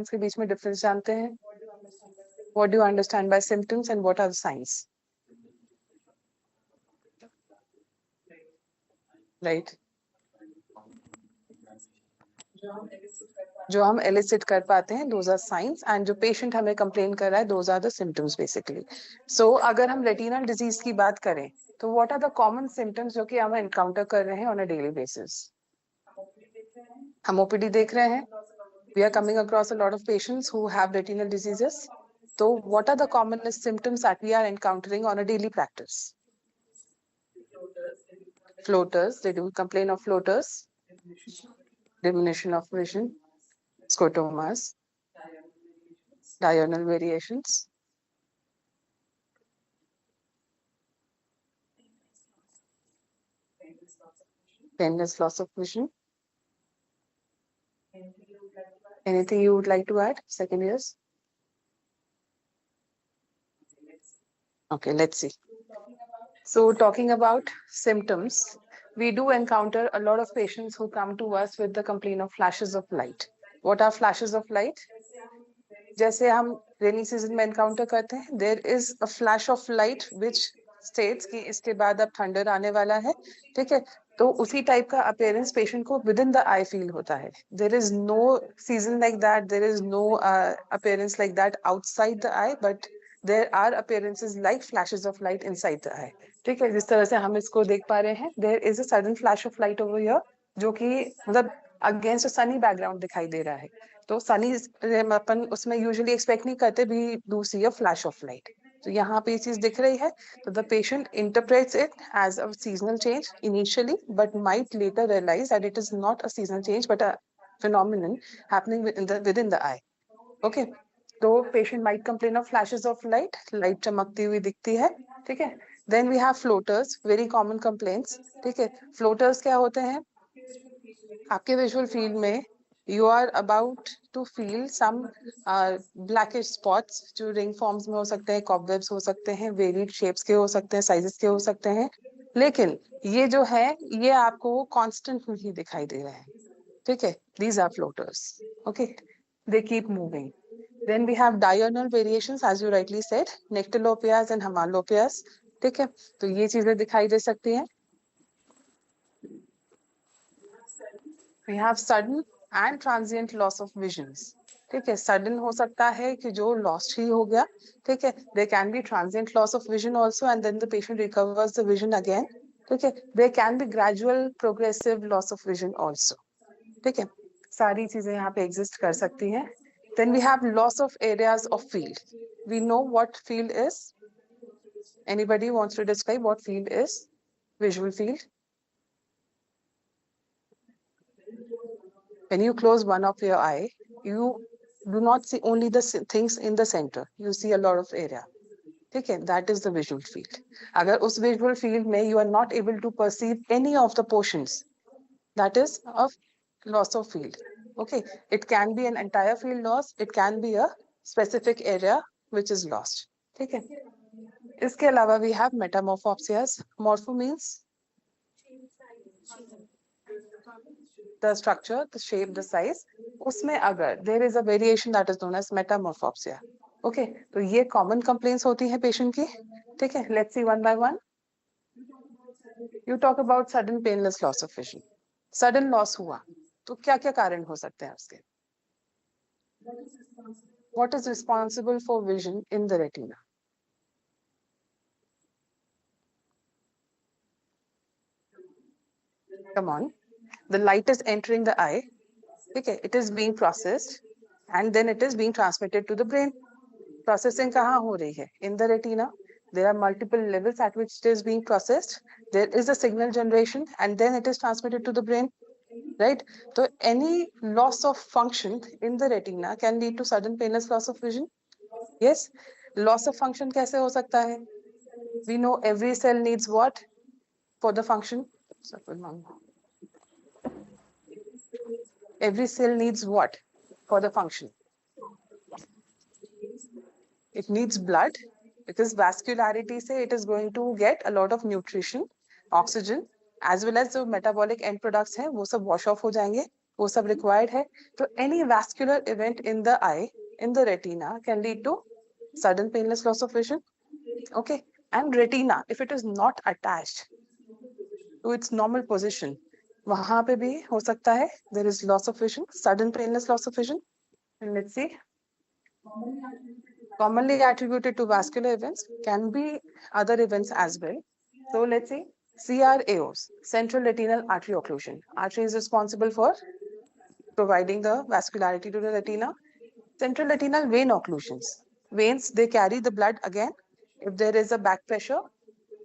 के बीच में डिफरेंस जानते हैं? What do you understand by symptoms and what are the signs? Right. जो हम elicit कर पाते हैं, those are signs, and जो patient हमें complain कर रहा है, those are the symptoms basically. So अगर हम retinal disease की बात करें, तो what are the common symptoms जो कि हम encounter कर रहे हैं on a daily basis? हम OPD देख रहे हैं. We are coming across a lot of patients who have retinal diseases. So what are the commonest symptoms that we are encountering on a daily practice? Floaters. They do complain of floaters. Diminution of vision. Scotomas. Diurnal variations. Painless loss of vision. Anything you would like to add, second years? Okay, let's see. So talking about symptoms, we do encounter a lot of patients who come to us with the complaint of flashes of light. What are flashes of light? जैसे हम rainy season में encounter करते हैं, there is a flash of light which states कि इसके बाद अब thunder आने वाला है, ठीक है? तो उसी टाइप का अपीयरेंस पेशेंट को within the eye feel होता है. There is no season like that, there is no appearance like that outside the eye, but there are appearances like flashes of light inside the eye. ठीक है, जिस तरह से हम इसको देख पा रहे हैं, there is a sudden flash of light over here, जो कि मतलब अगेंस्ट अ सनी बैकग्राउंड दिखाई दे रहा है. तो सनी अपन उसमें यूजुअली एक्सपेक्ट नहीं करते, भी do see a flash of light. तो यहाँ पे ये चीज दिख रही है, तो the patient interprets it as a seasonal change initially, but might later realise that it is not a seasonal change but a phenomenon happening within the eye. Okay, तो patient might complain of flashes of light, light चमकती हुई दिखती है, ठीक है? Then we have floaters, very common complaints, ठीक है? Floaters क्या होते हैं? आपके विजुअल फील्ड में you are about to feel some blackish spots, जो रिंग फॉर्म्स में हो सकते हैं, कॉबवेब्स हो सकते हैं, वेरिड शेप्स के हो सकते हैं, साइजेस के हो सकते हैं, लेकिन ये जो है ये आपको कांस्टेंट नहीं दिखाई दे रहे हैं, ठीक है? these are floaters. Okay, they keep moving. Then we have diurnal variations, as you rightly said, nyctalopias and homolopias, ठीक है? तो ये चीजें दिखाई दे सकती हैं. We have sudden and transient loss of visions. ठीक है, sudden हो सकता है कि जो lost ही हो गया, ठीक है? There can be transient loss of vision also, and then the patient recovers the vision again. ठीक है, there can be gradual progressive loss of vision also. ठीक है, सारी चीजें यहाँ पे exist कर सकती हैं. Then we have loss of areas of field. We know what field is. Anybody wants to describe what field is? Visual field. When you close one of your eye, you do not see only the things in the center. You see a lot of area. ठीक है, that is the visual field. अगर उस visual field में you are not able to perceive any of the portions, that is of loss of field. Okay, it can be an entire field loss, it can be a specific area which is lost. ठीक है, इसके अलावा we have metamorphopsias. Morpho means the structure, the shape, the size. उसमें अगर there is a variation that is known as metamorphopsia. Okay, तो ये common complaints होती है patient की, ठीक है? Let's see one by one. You talk about sudden painless loss of vision. Sudden loss हुआ, तो क्या क्या कारण हो सकते हैं उसके? What is responsible for vision in the retina? Come on, the light is entering the eye. Okay, it is being processed and then it is being transmitted to the brain. Processing कहाँ हो रही है? In the retina. There are multiple levels at which it is being processed. There is a signal generation and then it is transmitted to the brain, right? So any loss of function in the retina can lead to sudden painless loss of vision. Yes, loss of function कैसे हो सकता है? We know every cell needs what for the function? Every cell needs what for the function? It needs blood, because vascularity say it is going to get a lot of nutrition, oxygen, as well as जो metabolic end products हैं वो सब wash off हो जाएंगे. वो सब required है. So any vascular event in the eye, in the retina, can lead to sudden painless loss of vision. Okay, and retina, if it is not attached to its normal position, वहां पे भी हो सकता है there is loss of vision, sudden painless loss of vision. And let's see. Commonly attributed to vascular events can be other events as well. So let's see. CRAOs, central retinal artery occlusion. Artery is responsible for providing the vascularity to the retina. Central retinal vein occlusions. Veins, they carry the blood again. If there is a back pressure,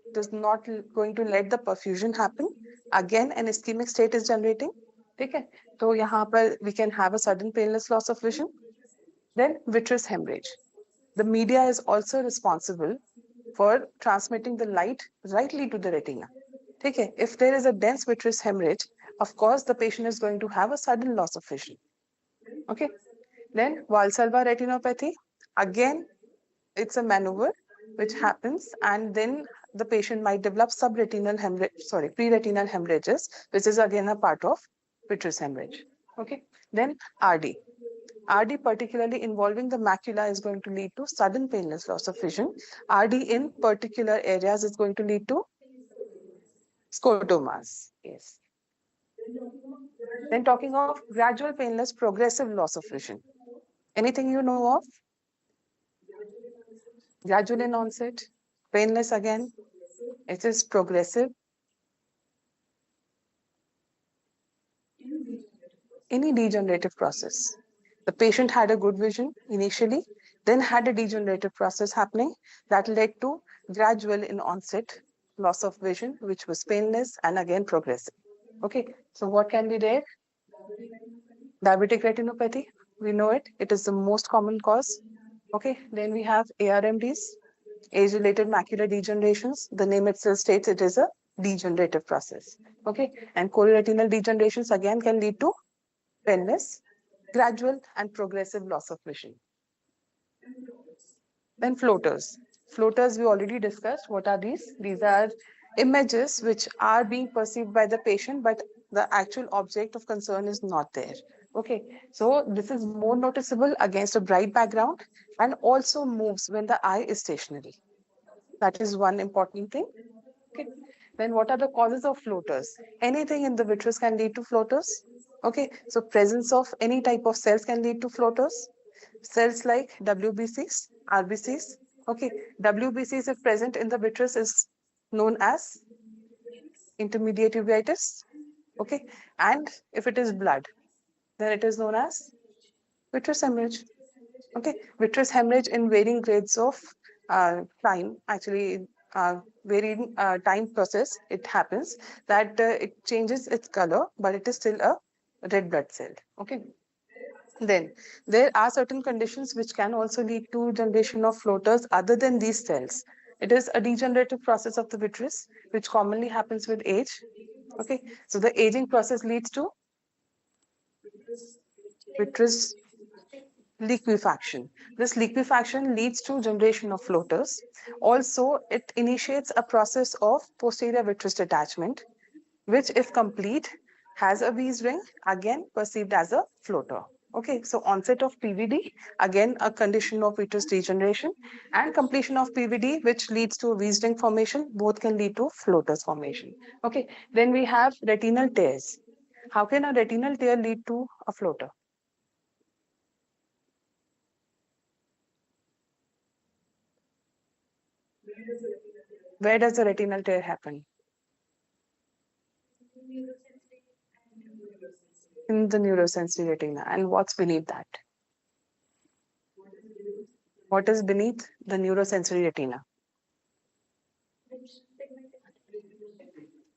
it is not going to let the perfusion happen. Again, an ischemic state is generating. Okay, so here we can have a sudden painless loss of vision. Then vitreous hemorrhage. The media is also responsible for transmitting the light rightly to the retina. Okay, if there is a dense vitreous hemorrhage, of course, the patient is going to have a sudden loss of vision. Okay, then Valsalva retinopathy, again, it's a maneuver which happens, and then the patient might develop subretinal hemorrhage, pre-retinal hemorrhages, which is again a part of vitreous hemorrhage. Okay, then RD. RD particularly involving the macula is going to lead to sudden painless loss of vision. RD in particular areas is going to lead to scotomas. Yes. Then talking of gradual painless progressive loss of vision. Anything you know of? Gradual in onset, painless again. It is progressive. Any degenerative process. The patient had a good vision initially, then had a degenerative process happening that led to gradual in onset loss of vision, which was painless and again progressive. Okay, so what can be there? Diabetic retinopathy, we know it. It is the most common cause. Okay, then we have ARMDs, age-related macular degenerations. The name itself states it is a degenerative process. Okay, and chororetinal degenerations again can lead to painless, gradual and progressive loss of vision. Then floaters. Floaters we already discussed. What are these? These are images which are being perceived by the patient, but the actual object of concern is not there. Okay, so this is more noticeable against a bright background and also moves when the eye is stationary. That is one important thing. Okay, then what are the causes of floaters? Anything in the vitreous can lead to floaters. Okay, so presence of any type of cells can lead to floaters. Cells like WBCs, RBCs. Okay, WBCs if present in the vitreous is known as intermediate uveitis. Okay, and if it is blood, then it is known as vitreous hemorrhage. Okay, vitreous hemorrhage in varying grades of time, actually varying time process, it happens that it changes its color, but it is still a red blood cell. Okay. Then there are certain conditions which can also lead to generation of floaters other than these cells. It is a degenerative process of the vitreous, which commonly happens with age. Okay, so the aging process leads to vitreous liquefaction. This liquefaction leads to generation of floaters. Also, it initiates a process of posterior vitreous detachment, which if complete has a V's ring, again perceived as a floater. Okay, so onset of PVD, again a condition of vitreous degeneration, and completion of PVD, which leads to a V's ring formation, both can lead to floaters formation. Okay, then we have retinal tears. How can a retinal tear lead to a floater? Where does the retinal tear happen? In the neurosensory retina. And what's beneath that? What is beneath the neurosensory retina?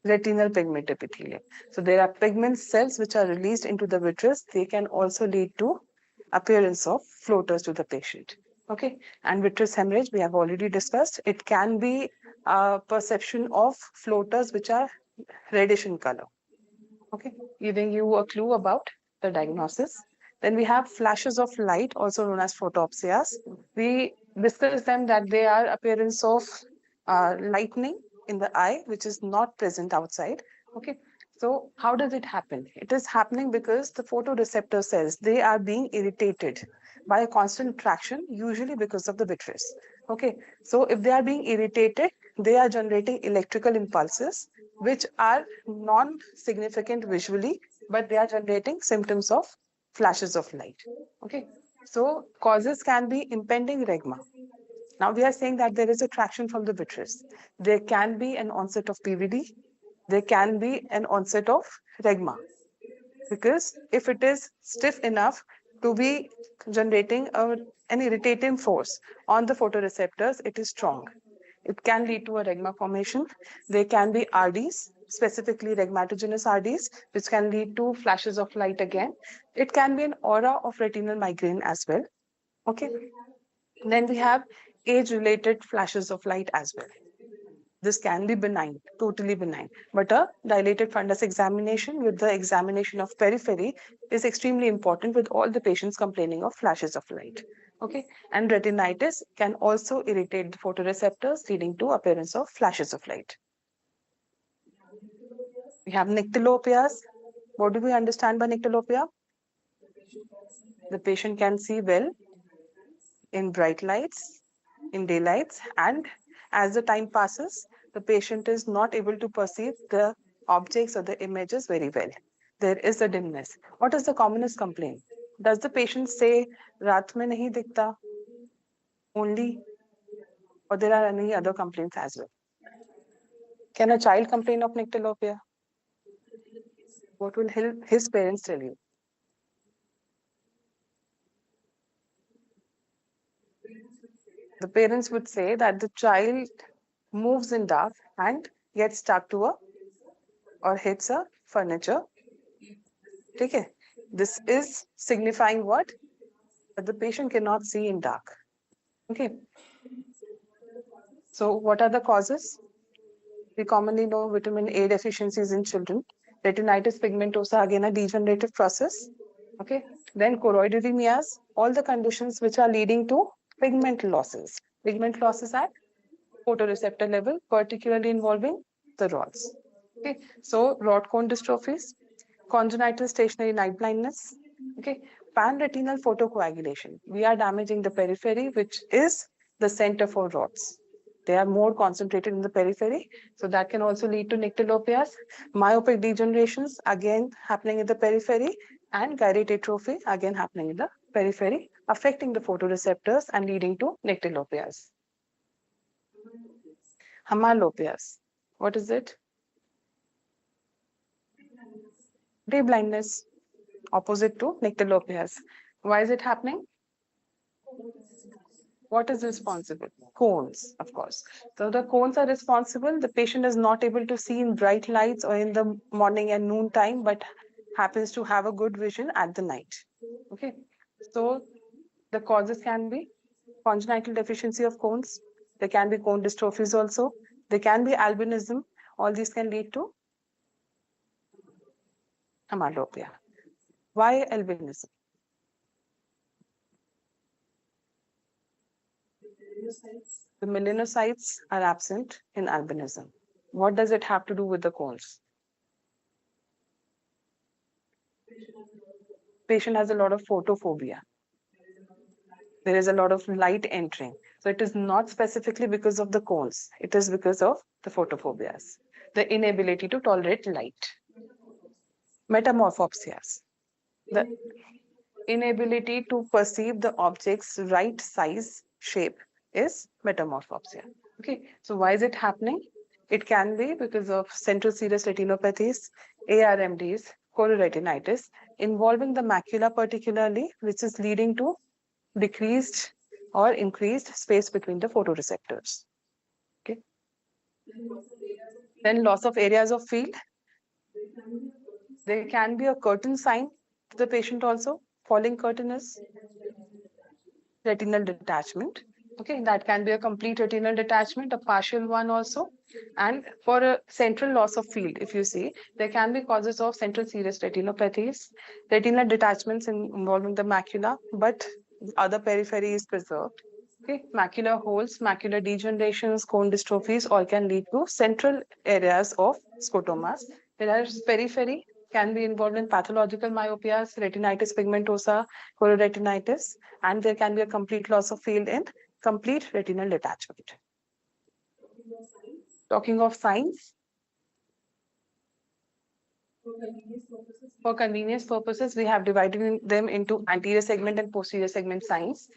Retinal pigment epithelium. So there are pigment cells which are released into the vitreous. They can also lead to appearance of floaters to the patient. Okay, and vitreous hemorrhage we have already discussed. It can be a perception of floaters which are reddish in color. Okay, giving you a clue about the diagnosis. Then we have flashes of light, also known as photopsias. We discussed them that they are appearance of lightning in the eye, which is not present outside. Okay, So how does it happen? It is happening because the photoreceptor cells, they are being irritated by a constant traction, usually because of the vitreous. Okay, so if they are being irritated, they are generating electrical impulses, which are non-significant visually, but they are generating symptoms of flashes of light. Okay, so causes can be impending regma. Now we are saying that there is a traction from the vitreous. There can be an onset of PVD. There can be an onset of regma, because if it is stiff enough to be generating an irritating force on the photoreceptors, it is strong. It can lead to a regma formation. There can be RDs, specifically regmatogenous RDs, which can lead to flashes of light again. It can be an aura of retinal migraine as well. Okay. Then we have age-related flashes of light as well. This can be benign, totally benign, but a dilated fundus examination with the examination of periphery is extremely important with all the patients complaining of flashes of light. Okay, and retinitis can also irritate the photoreceptors, leading to appearance of flashes of light. We have nyctalopias. What do we understand by nyctalopia? The patient can see well in bright lights, in daylights, and as the time passes, the patient is not able to perceive the objects or the images very well. There is a dimness. What is the commonest complaint? Does the patient say, "Raat mein nahi dikhta" only, or there are any other complaints as well? Can a child complain of nyctalopia? What will his parents tell you? The parents would say that the child moves in dark and gets stuck to a or hits a furniture. Okay, this is signifying what? That the patient cannot see in dark. Okay, so what are the causes? We commonly know vitamin A deficiencies in children. Retinitis pigmentosa, again a degenerative process. Okay, then choroideremias, all the conditions which are leading to pigment losses. Pigment losses at photoreceptor level, particularly involving the rods. Okay, so rod cone dystrophies, congenital stationary night blindness. Okay, panretinal photocoagulation. We are damaging the periphery, which is the center for rods. They are more concentrated in the periphery, so that can also lead to nyctalopias. Myopic degenerations, again happening in the periphery, and gyrate atrophy, again happening in the periphery, affecting the photoreceptors and leading to nyctalopias. Hemalopias. What is it? Day blindness, opposite to nyctalopias. Why is it happening? What is responsible? Cones, of course. So the cones are responsible. The patient is not able to see in bright lights or in the morning and noon time, but happens to have a good vision at the night. Okay. So the causes can be congenital deficiency of cones. There can be cone dystrophies also. There can be albinism. All these can lead to hematopia. Why albinism? The melanocytes are absent in albinism. What does it have to do with the cones? Patient has a lot of photophobia. There is a lot of light entering. So it is not specifically because of the cones. It is because of the photophobias, the inability to tolerate light. Metamorphopsias, the inability to perceive the object's right size, shape is metamorphopsia. Okay, so why is it happening? It can be because of central serous retinopathies, ARMDs, chororetinitis, involving the macula particularly, which is leading to decreased or increased space between the photoreceptors. Okay. Then loss of areas of field. There can be a curtain sign to the patient also. Falling curtain is retinal detachment. Okay, that can be a complete retinal detachment, a partial one also. And for a central loss of field, if you see, there can be causes of central serous retinopathies, retinal detachments involving the macula, but other periphery is preserved. Okay, macular holes, macular degenerations, cone dystrophies all can lead to central areas of scotomas. Whereas periphery can be involved in pathological myopias, retinitis pigmentosa, chororetinitis, and there can be a complete loss of field in complete retinal detachment. Talking of signs, for convenience purposes, we have divided them into anterior segment and posterior segment signs.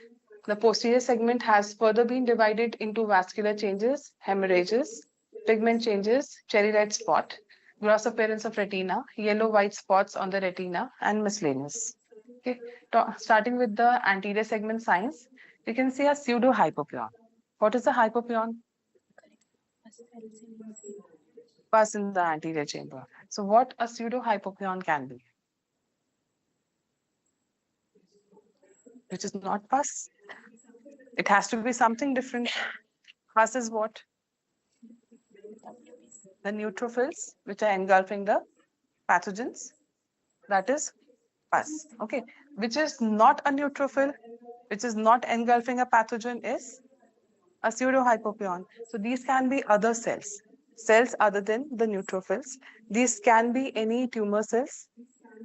The posterior segment has further been divided into vascular changes, hemorrhages, pigment changes, cherry red spot, gross appearance of retina, yellow-white spots on the retina, and miscellaneous. Okay, starting with the anterior segment signs, you can see a pseudo-hypopyon. What is the hypopyon? Pus in the anterior chamber. So what a pseudo-hypopyon can be? Which is not pus. It has to be something different. Pus is what? The neutrophils, which are engulfing the pathogens. That is pus. Okay. Which is not a neutrophil, which is not engulfing a pathogen, is a pseudohypopyon. So these can be other cells, cells other than the neutrophils. These can be any tumor cells.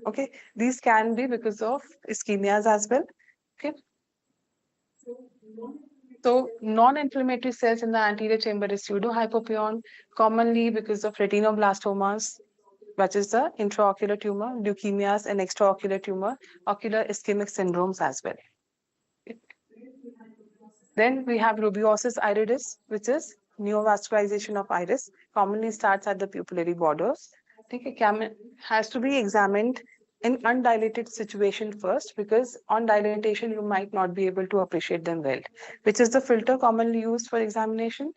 Okay. These can be because of ischemias as well. Okay. So non-inflammatory cells in the anterior chamber is pseudohypopyon, commonly because of retinoblastomas, which is the intraocular tumor, leukemias, and extraocular tumor, ocular ischemic syndromes as well. Then we have rubeosis iridis, which is neovascularization of iris, commonly starts at the pupillary borders. It has to be examined in undilated situation first, because on dilatation you might not be able to appreciate them well. Which is the filter commonly used for examination?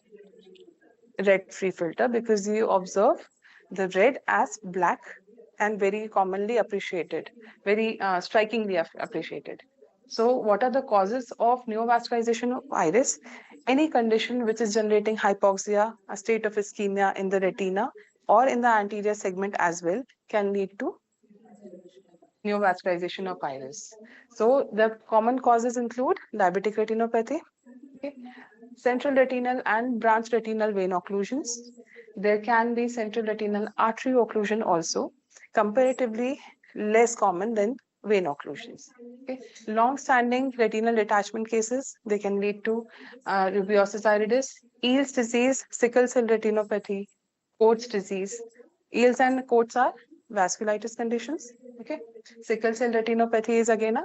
Red-free filter, because you observe the red as black and very commonly appreciated, very strikingly appreciated. So what are the causes of neovascularization of iris? Any condition which is generating hypoxia, a state of ischemia in the retina or in the anterior segment as well, can lead to neovascularization of iris. So the common causes include diabetic retinopathy, okay, central retinal and branch retinal vein occlusions. There can be central retinal artery occlusion also, comparatively less common than vein occlusions. Okay. Long-standing retinal detachment cases, they can lead to rubeosis iridis, Eales disease, sickle cell retinopathy, Coats disease. Eales and Coats are vasculitis conditions. Okay. Sickle cell retinopathy is again a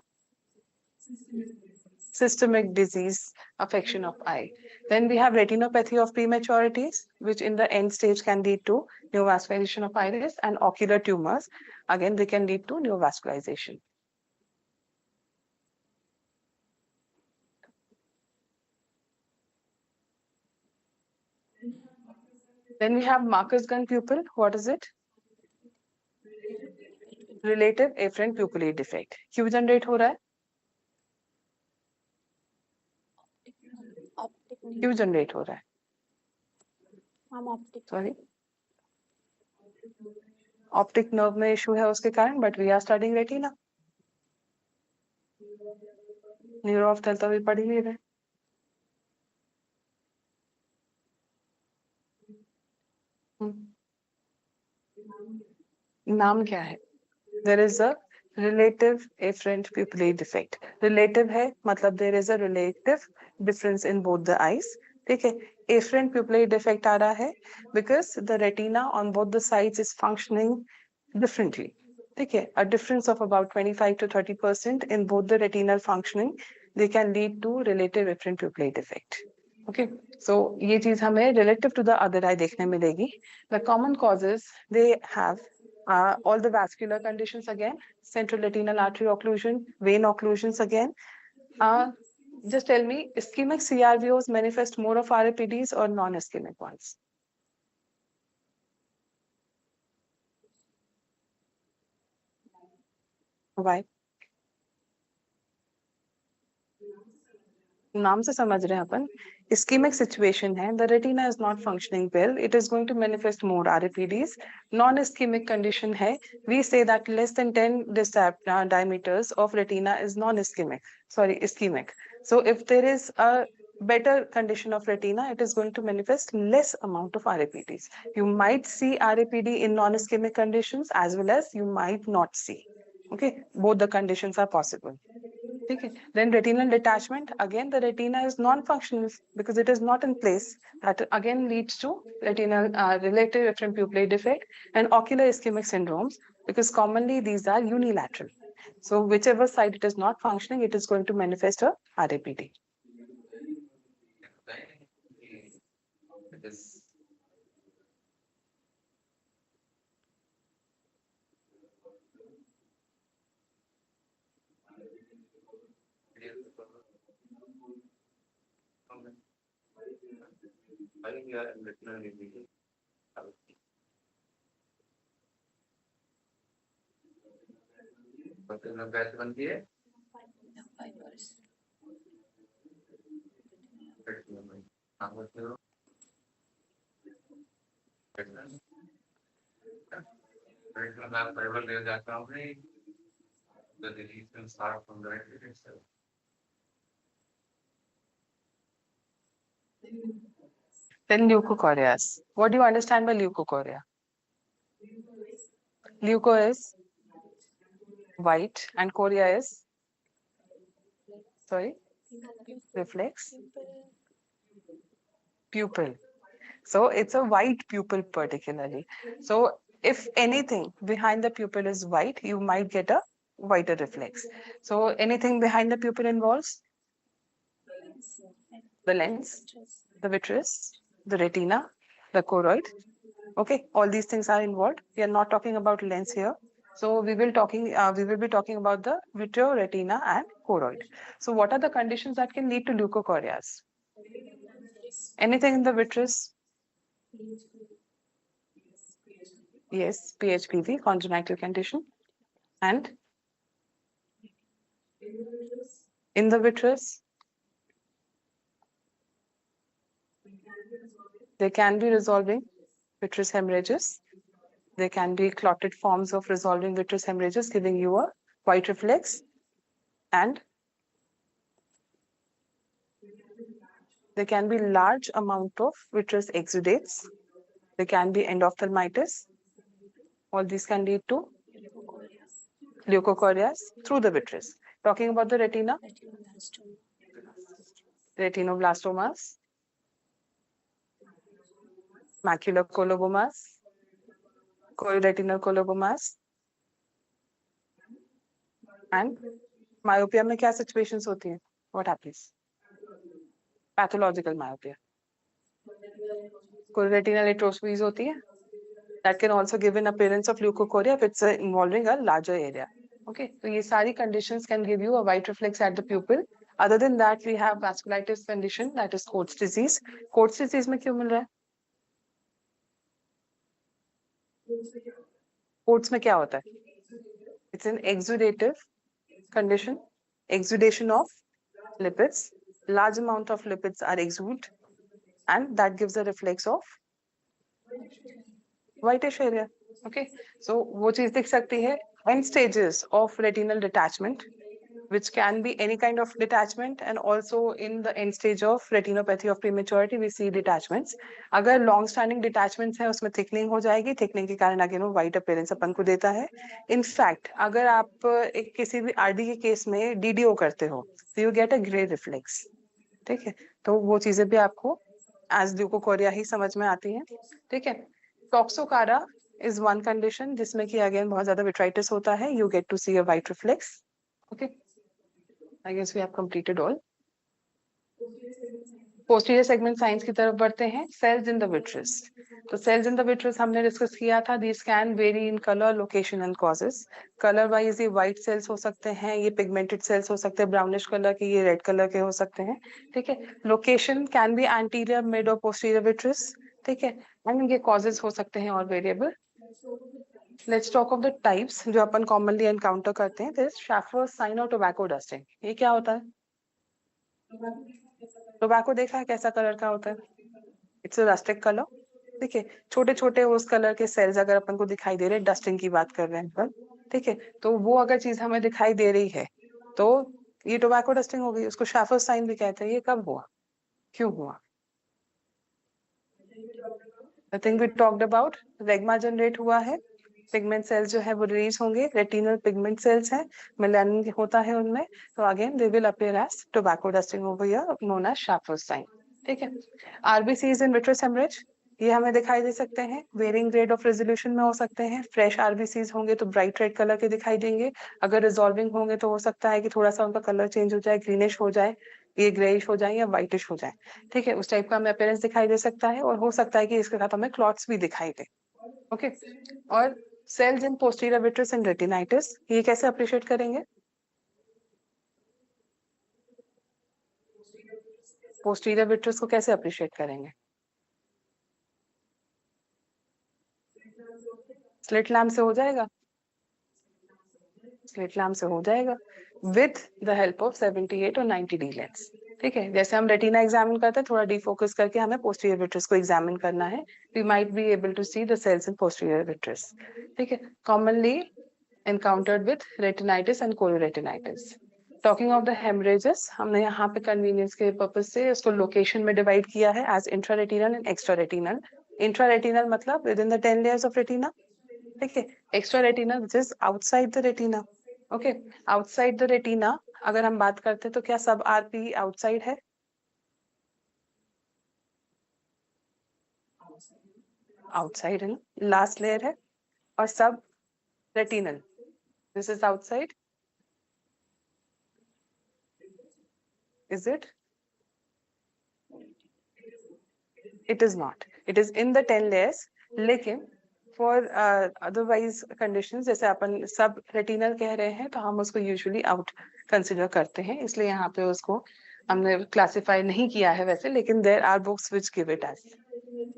systemic disease affection of eye. Then we have retinopathy of prematurities, which in the end stage can lead to neovascularization of iris, and ocular tumors. Again, they can lead to neovascularization. Then we have Marcus gun pupil. What is it? Relative afferent pupillary defect. क्यों generate हो रहा है? क्यों generate हो रहा है? Sorry, optic nerve में issue है उसके कारण, but we are studying retina. Neuro ophthalmology पढ़ ही नहीं रहे. नाम क्या है? There is a relative afferent pupillary defect. Relative है मतलब there is a relative difference in both the eyes. ठीक है, afferent pupillary defect आ रहा है because the retina on both the sides is functioning differently. ठीक है, a difference of about 25 to 30% in both the retinal functioning, they can lead to relative afferent pupillary defect. Okay, so ये चीज हमें relative to the other eye देखने मिलेगी. The common causes, they have all the vascular conditions again, central retinal artery occlusion, vein occlusions again. Just tell me, ischemic CRVOs manifest more of RAPDs or non-ischemic ones? Why? नाम से समझ रहे हैं अपन. Ischemic situation है, the retina is not functioning well, it is going to manifest more RAPDs. Non-ischemic condition है, we say that less than 10 diameters of retina is non-ischemic, sorry, ischemic. So if there is a better condition of retina, it is going to manifest less amount of RAPDs. You might see RAPD in non-ischemic conditions as well as you might not see. Okay, both the conditions are possible. Okay. Then retinal detachment, again the retina is non-functional because it is not in place. That again leads to retinal relative efferent pupillary defect and ocular ischemic syndromes, because commonly these are unilateral. So whichever side it is not functioning, it is going to manifest a RAPD. Then leukochorias. What do you understand by leukochoria? Leuco is white and choria is, sorry, reflex, pupil. So it's a white pupil particularly. So if anything behind the pupil is white, you might get a whiter reflex. So anything behind the pupil involves the lens, the vitreous, the retina, the choroid. Okay, all these things are involved. We are not talking about lens here. So we will be talking about the vitreoretina and choroid. So what are the conditions that can lead to leukochorias? Anything in the vitreous? Yes, PHPV, congenital condition. And in the vitreous, there can be resolving vitreous hemorrhages. There can be clotted forms of resolving vitreous hemorrhages giving you a white reflex, and there can be large amount of vitreous exudates. There can be endophthalmitis. All these can lead to leukochorias through the vitreous. Talking about the retina, retinoblastomas, macular colobomas, chororetinal colobomas, and myopia में क्या situations होती हैं? What happens? Pathological myopia. Chororetinal atrophies होती है. That can also give an appearance of leukochoria if it's involving a larger area. Okay, so ये सारी conditions can give you a white reflex at the pupil. Other than that, we have vasculitis condition, that is Coats disease. Coats disease में क्यों मिल रहा है? Coats में क्या होता है? It's an exudative condition, exudation of lipids. Large amount of lipids are exuded, and that gives a reflex of whitish area. Okay, so वो चीज दिख सकती है. End stages of retinal detachment, which can be any kind of detachment, and also in the end stage of retinopathy of prematurity we see detachments. अगर long standing detachments है उसमें thickening हो जाएगी. Thickening के कारण again वो white appearance अपन को देता है. In fact, अगर आप एक किसी भी RD के केस में DDO करते हो, so you get a grey reflex. ठीक है, तो वो चीजें भी आपको as leukochoria ही समझ में आती हैं. ठीक है, toxocara is one condition जिसमें कि again बहुत ज्यादा vitritis होता है. You get to see a white reflex. Okay, I guess we have completed all. Posterior segment signs की तरफ बढ़ते हैं. Cells in the vitreous. तो cells in the vitreous हमने डिस्कस किया था. These can vary in color, location and causes. Color wise ये white cells हो सकते हैं, ये pigmented cells हो सकते हैं, brownish color के, ये red color के हो सकते हैं. ठीक है. Location can be anterior, mid or posterior vitreous. ठीक है. And ये causes हो सकते हैं और variable. Let's talk of the types जो अपन commonly encounter करते हैं. There is Schaffer's sign or tobacco dusting. ये क्या होता है? टोबैको देखा है कैसा कलर का होता है? It's a rustic colour. ठीक है, छोटे छोटे उस कलर के सेल्स अगर अपन को दिखाई दे रहे हैं, डस्टिंग की बात कर रहे हैं अपन. ठीक है, तो वो अगर चीज हमें दिखाई दे रही है तो ये टोबैको डस्टिंग हो गई. उसको शैफर्स साइन भी कहते हैं. ये कब हुआ? क्यों हुआ? I think we talked about rhegma generate हुआ है, पिगमेंट सेल्स जो है वो रिलीज होंगे, रेटिनल पिगमेंट सेल्स हैं, मेलानिन होता है उनमें, तो again they will appear as tobacco dusting over here known as Shafer's sign. ठीक है. आरबीसीज इन विट्रस हेमरेज, ये हमें दिखाई दे सकते हैं, वेरिंग ग्रेड ऑफ रेजोल्यूशन में हो सकते हैं. फ्रेश आरबीसीज होंगे तो ब्राइट रेड कलर के दिखाई देंगे, अगर रिजॉल्विंग होंगे तो हो सकता है कि थोड़ा सा उनका कलर चेंज हो जाए, ग्रीनिश हो जाए, ये ग्रेइश हो जाए या व्हाइटिश हो जाए. ठीक है, उस टाइप का हमें अपीयरेंस दिखाई दे सकता है, और हो सकता है कि इसके साथ हमें क्लॉट्स भी दिखाई दे. ओके. और cells in posterior vitreous and retinitis, ये कैसे अप्रिशिएट करेंगे? पोस्टीरियर विट्रस को कैसे अप्रिशिएट करेंगे? स्लिट लैम्प से हो जाएगा, स्लिट लैम्प से हो जाएगा विद द हेल्प ऑफ 78 और 90 डी लेंस. ठीक है, जैसे हम रेटिना एग्जामिन करते हैं, थोड़ा डिफोकस करके हमें पोस्टीरियर विट्रस को एग्जामिन करना है. We might be able to see the cells in posterior vitreous. ठीक है, commonly encountered with retinitis and chororetinitis. Talking of the hemorrhages, हमने यहाँ पे कन्वीनियंस के पर्पज से इसको लोकेशन में डिवाइड किया है एज इंट्रारेटिनल एंड एक्स्ट्रारेटिनल. इंट्रारेटिनल मतलब within the 10 layers of retina. ठीक है, extraretinal which is outside the retina. Okay, outside the retina अगर हम बात करते हैं तो क्या सब आरपी आउटसाइड है? आउटसाइड है ना, लास्ट लेयर है. और सब retinal, this is outside. Is it? It is not. It is in the 10 layers. लेकिन for otherwise conditions, जैसे अपन सब रेटिनल कह रहे हैं तो हम उसको usually out consider करते हैं, इसलिए यहाँ पे उसको हमने क्लासिफाई नहीं किया है वैसे, लेकिन there are books which give it as.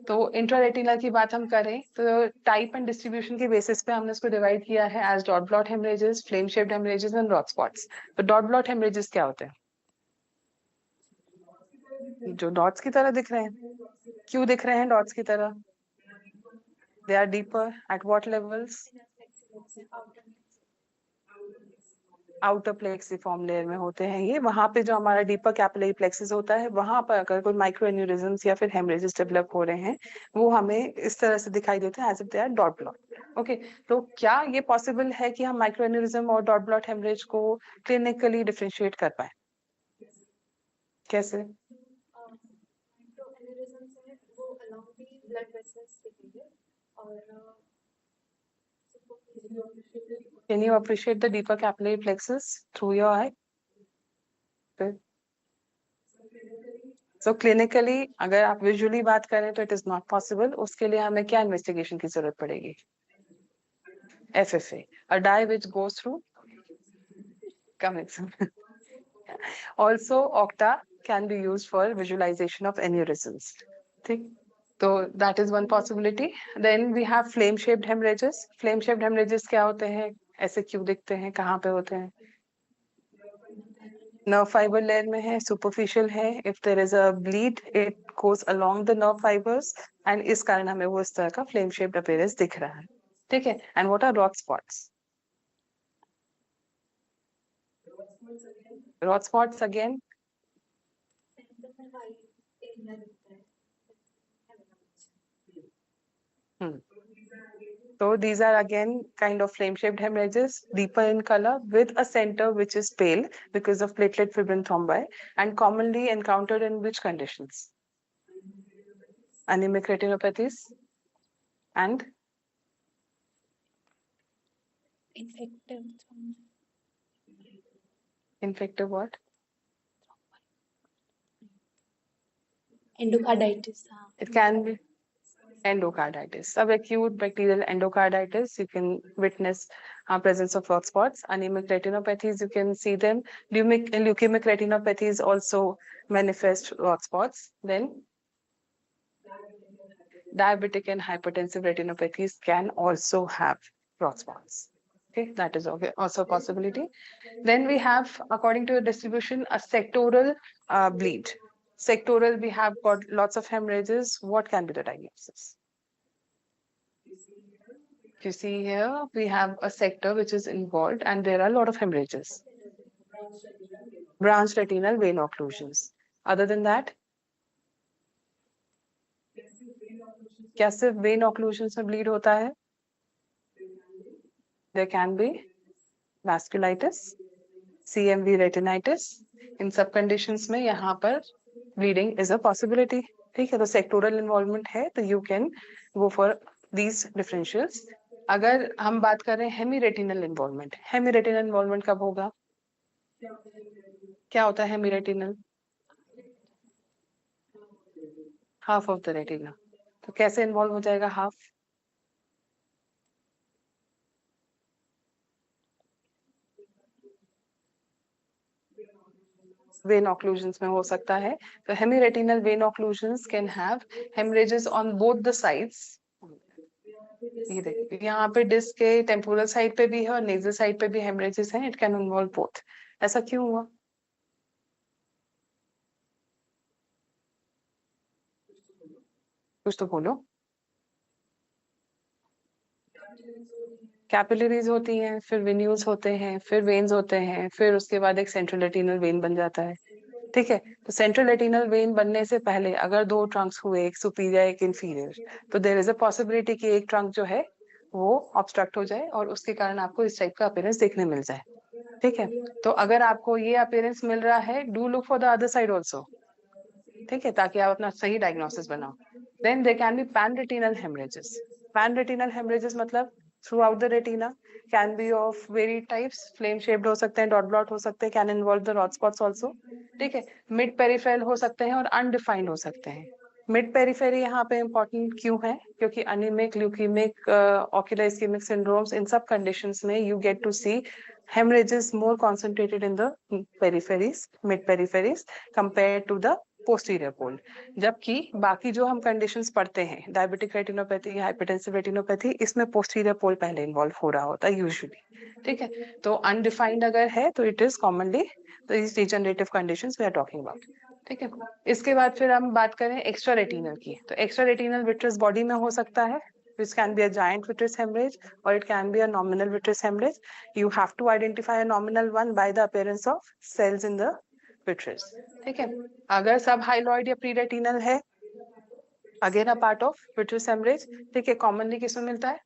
तो इंट्रारेटिनल की बात हम करें तो टाइप एंड डिस्ट्रीब्यूशन के बेसिस पे हमने इसको डिवाइड किया है as dot blot haemorrhages, flame shaped haemorrhages and rod spots. तो डॉट ब्लॉट हेमरेजेस क्या होते हैं? जो डॉट्स की तरह दिख रहे हैं. क्यों दिख रहे हैं डॉट्स की तरह? They are deeper at what levels? Outer plexiform layer में होते हैं ये. वहां पे जो हमारा डीपर कैपिलरी प्लेक्सिस होता है, वहां पर अगर कोई माइक्रो एन्यूरिज्म्स या फिर हेमरेजेस डेवलप हो रहे हैं, वो हमें इस तरह से दिखाई देते हैं as if they are dot blot. Okay, तो क्या ये पॉसिबल है कि हम माइक्रो एन्यूरिज्म और डॉट ब्लॉट हेमरेज को क्लिनिकली डिफरेंशिएट कर पाए? कैसे? Can you appreciate the deeper capillary plexus through your eye? So clinically अगर आप visually बात करें तो it is not possible. उसके लिए हमें क्या investigation की जरूरत पड़ेगी? FFA, a dye which goes through. Coming soon. Also, Octa can be used for visualization of aneurysms. ठीक? So that is one possibility. Then we have flame shaped hemorrhages. Flame shaped hemorrhages क्या होते हैं? ऐसे क्यों दिखते हैं? कहाँ पे होते हैं? nerve fiber layer में है, superficial है. If there is a bleed, it goes along the nerve fibers, and इस कारण हमें वो इस तरह का flame shaped appearance दिख रहा है. ठीक है. And what are rod spots? Rod spots again. So these are again kind of flame shaped hemorrhages, deeper in color with a center which is pale because of platelet fibrin thrombi, and commonly encountered in which conditions? Anemic retinopathies and infective what? Endocarditis. It can be endocarditis. Subacute bacterial endocarditis, you can witness presence of rod spots. Anemic retinopathies, you can see them. Leukemic retinopathies also manifest rod spots. Then diabetic and hypertensive retinopathies can also have rod spots. Okay, that is also a possibility. Then we have, according to the distribution, a sectoral bleed. Sectoral, we have got lots of hemorrhages. What can be the diagnosis? If you see here, we have a sector which is involved and there are a lot of hemorrhages. Branch retinal vein occlusions. Other than that, क्या सिर्फ when ऑक्लूजन्स में bleed होता है? There can be vasculitis, CMV retinitis, इन सब conditions में यहाँ पर ब्लीडिंग इज अ पॉसिबिलिटी। ठीक है, तो सेक्टोरल इन्वॉल्वमेंट है तो you can go for these differentials. अगर हम बात करें hemi retinal involvement, hemi retinal involvement कब होगा? क्या होता है hemi retinal? Half of the retina. तो कैसे इन्वॉल्व हो जाएगा हाफ? वेन ऑक्लूजन्स में हो सकता है। तो hemiretinal vein occlusions can have haemorrhages on both the sides. ये देखिए यहाँ पे डिस्क के टेम्पोरल साइड पे भी है और नेजल साइड पे भी हेमरेजेस हैं। It can involve both. ऐसा क्यों हुआ? कुछ तो बोलो। कैपिलरीज होती हैं, फिर वेन्यूल्स होते हैं, फिर वेन्स होते हैं, फिर उसके बाद एक सेंट्रल रेटिनल वेन बन जाता है। ठीक है, तो सेंट्रल रेटिनल वेन बनने से पहले अगर दो ट्रंक्स हुए, एक सुपीरियर एक इंफीरियर, तो देयर इज अ पॉसिबिलिटी कि एक ट्रंक जो है वो ऑब्स्ट्रक्ट हो जाए और उसके कारण आपको इस टाइप का अपीयरेंस देखने मिल जाए। ठीक है, तो अगर आपको ये अपीयरेंस मिल रहा है, do look for the other side also. ठीक है, ताकि आप अपना सही डायग्नोसिस बनाओ। Then there can be pan retinal haemorrhages. Pan retinal haemorrhages मतलब throughout the retina, can be of very types, flame shaped हो सकते हैं, डॉट ब्लॉट हो सकते हैं, can involve the Roth spots also. ठीक है, मिड पेरिफेरल हो सकते हैं और अनडिफाइंड हो सकते हैं। मिड पेरिफेरी यहाँ पे इंपॉर्टेंट क्यों है? क्योंकि anaemic, leukaemic, ocular ischaemic syndromes, इन सब कंडीशंस में you get to see hemorrhages more concentrated in the peripheries, mid peripheries compared to the posterior pole। जबकि बाकी जो हम कंडीशंस पढ़ते हैं, डायबिटिक रेटिनोपैथी, हाइपरटेंसिव रेटिनोपैथी, इसमें पोस्टीरियर पोल पहले इन्वॉल्व हो रहा होता है यूजुअली। ठीक है, तो अनडिफाइंड अगर है तो it is commonly degenerative conditions we are talking about. ठीक है, इसके बाद फिर हम बात करें एक्स्ट्रा रेटिनल की, तो एक्स्ट्रा रेटिनल विट्रस बॉडी में हो सकता है, which can be a giant vitreous hemorrhage or it can be a nominal vitreous hemorrhage। You have to identify a nominal one by the appearance of cells in the vitreous। ठीक है, अगर सब hyaloid या प्रीरेटिनल है, again a part of vitreous hemorrhage। ठीक है, commonly किसमें मिलता है?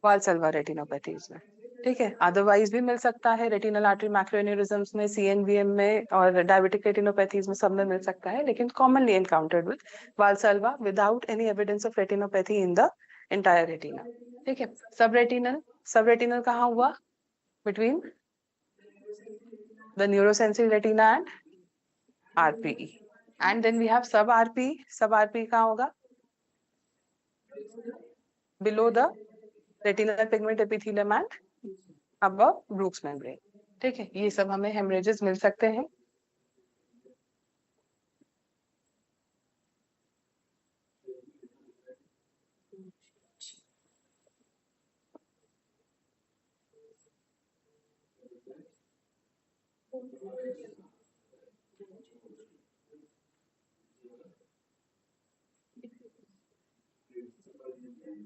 वाल्सल्वा रेटिनोपैथीज में। ठीक है, अदरवाइज भी मिल सकता है रेटिनल आर्टरी मैक्रोएन्यूरिज्म्स में, CNVM में और डायबिटिक रेटिनोपैथीज में, सब में मिल सकता है, लेकिन commonly encountered with Valsalva without any evidence of retinopathy in the entire retina. ठीक है, सब रेटिनल कहाँ हुआ? Between the neurosensory retina and RPE। And then we have sub RPE। Sub RPE कहाँ होगा? Below the retinal pigment epithelium and above Bruch's membrane. ठीक है, ये सब हमें हेमरेजेस मिल सकते हैं।